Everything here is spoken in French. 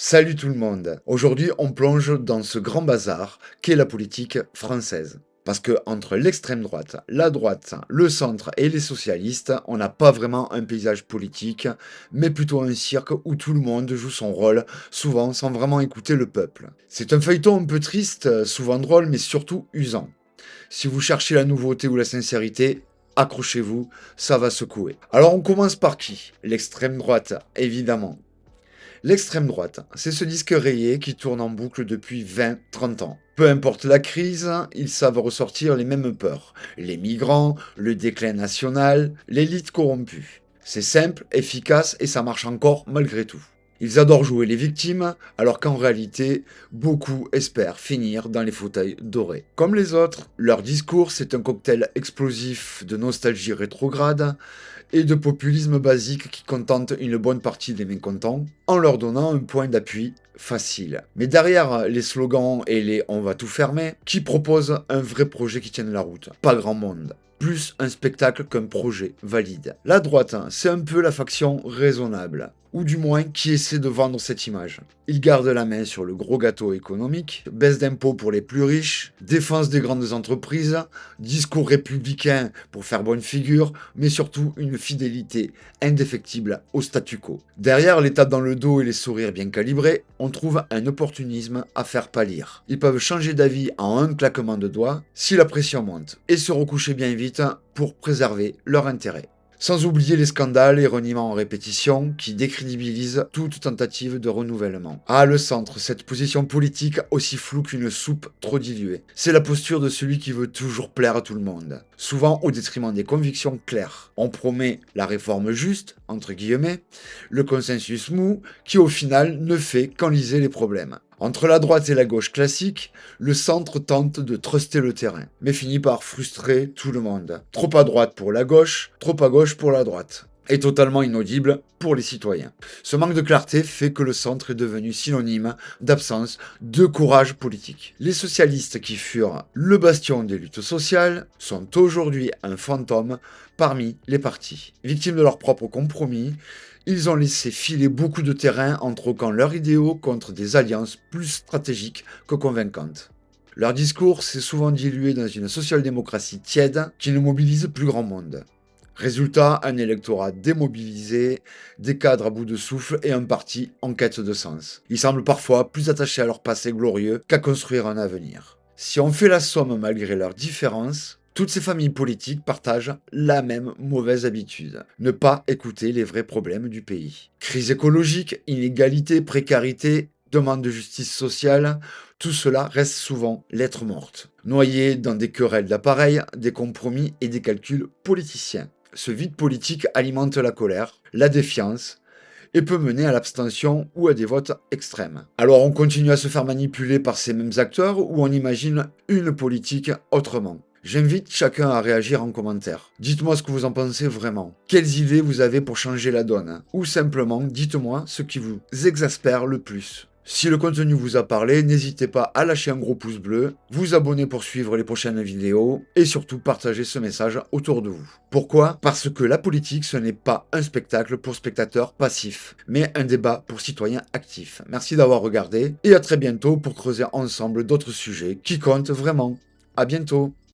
Salut tout le monde. Aujourd'hui, on plonge dans ce grand bazar qu'est la politique française. Parce que entre l'extrême droite, la droite, le centre et les socialistes, on n'a pas vraiment un paysage politique, mais plutôt un cirque où tout le monde joue son rôle, souvent sans vraiment écouter le peuple. C'est un feuilleton un peu triste, souvent drôle, mais surtout usant. Si vous cherchez la nouveauté ou la sincérité, accrochez-vous, ça va secouer. Alors on commence par qui? L'extrême droite, évidemment. L'extrême droite, c'est ce disque rayé qui tourne en boucle depuis 20-30 ans. Peu importe la crise, ils savent ressortir les mêmes peurs. Les migrants, le déclin national, l'élite corrompue. C'est simple, efficace et ça marche encore malgré tout. Ils adorent jouer les victimes, alors qu'en réalité, beaucoup espèrent finir dans les fauteuils dorés. Comme les autres, leur discours, c'est un cocktail explosif de nostalgie rétrograde et de populisme basique qui contente une bonne partie des mécontents, en leur donnant un point d'appui facile. Mais derrière les slogans et les on va tout fermer, qui propose un vrai projet qui tienne la route? Pas grand monde. Plus un spectacle qu'un projet valide. La droite, c'est un peu la faction raisonnable, ou du moins qui essaie de vendre cette image. Ils gardent la main sur le gros gâteau économique, baisse d'impôts pour les plus riches, défense des grandes entreprises, discours républicain pour faire bonne figure, mais surtout une fidélité indéfectible au statu quo. Derrière les tapes dans le dos et les sourires bien calibrés, on trouve un opportunisme à faire pâlir. Ils peuvent changer d'avis en un claquement de doigts si la pression monte, et se recoucher bien vite pour préserver leur intérêt. Sans oublier les scandales et reniements en répétition qui décrédibilisent toute tentative de renouvellement. Ah, le centre, cette position politique aussi floue qu'une soupe trop diluée. C'est la posture de celui qui veut toujours plaire à tout le monde, souvent au détriment des convictions claires. On promet la réforme juste, entre guillemets, le consensus mou, qui au final ne fait qu'enliser les problèmes. Entre la droite et la gauche classique, le centre tente de truster le terrain, mais finit par frustrer tout le monde. Trop à droite pour la gauche, trop à gauche pour la droite. Et totalement inaudible pour les citoyens. Ce manque de clarté fait que le centre est devenu synonyme d'absence de courage politique. Les socialistes qui furent le bastion des luttes sociales sont aujourd'hui un fantôme parmi les partis. Victimes de leurs propres compromis, ils ont laissé filer beaucoup de terrain en troquant leurs idéaux contre des alliances plus stratégiques que convaincantes. Leur discours s'est souvent dilué dans une social-démocratie tiède qui ne mobilise plus grand monde. Résultat, un électorat démobilisé, des cadres à bout de souffle et un parti en quête de sens. Ils semblent parfois plus attachés à leur passé glorieux qu'à construire un avenir. Si on fait la somme malgré leurs différences, toutes ces familles politiques partagent la même mauvaise habitude, ne pas écouter les vrais problèmes du pays. Crise écologique, inégalité, précarité, demande de justice sociale, tout cela reste souvent lettre morte, noyé dans des querelles d'appareils, des compromis et des calculs politiciens. Ce vide politique alimente la colère, la défiance, et peut mener à l'abstention ou à des votes extrêmes. Alors on continue à se faire manipuler par ces mêmes acteurs ou on imagine une politique autrement. J'invite chacun à réagir en commentaire. Dites-moi ce que vous en pensez vraiment. Quelles idées vous avez pour changer la donne? Ou simplement, dites-moi ce qui vous exaspère le plus. Si le contenu vous a parlé, n'hésitez pas à lâcher un gros pouce bleu, vous abonner pour suivre les prochaines vidéos et surtout partager ce message autour de vous. Pourquoi? Parce que la politique, ce n'est pas un spectacle pour spectateurs passifs, mais un débat pour citoyens actifs. Merci d'avoir regardé et à très bientôt pour creuser ensemble d'autres sujets qui comptent vraiment. À bientôt!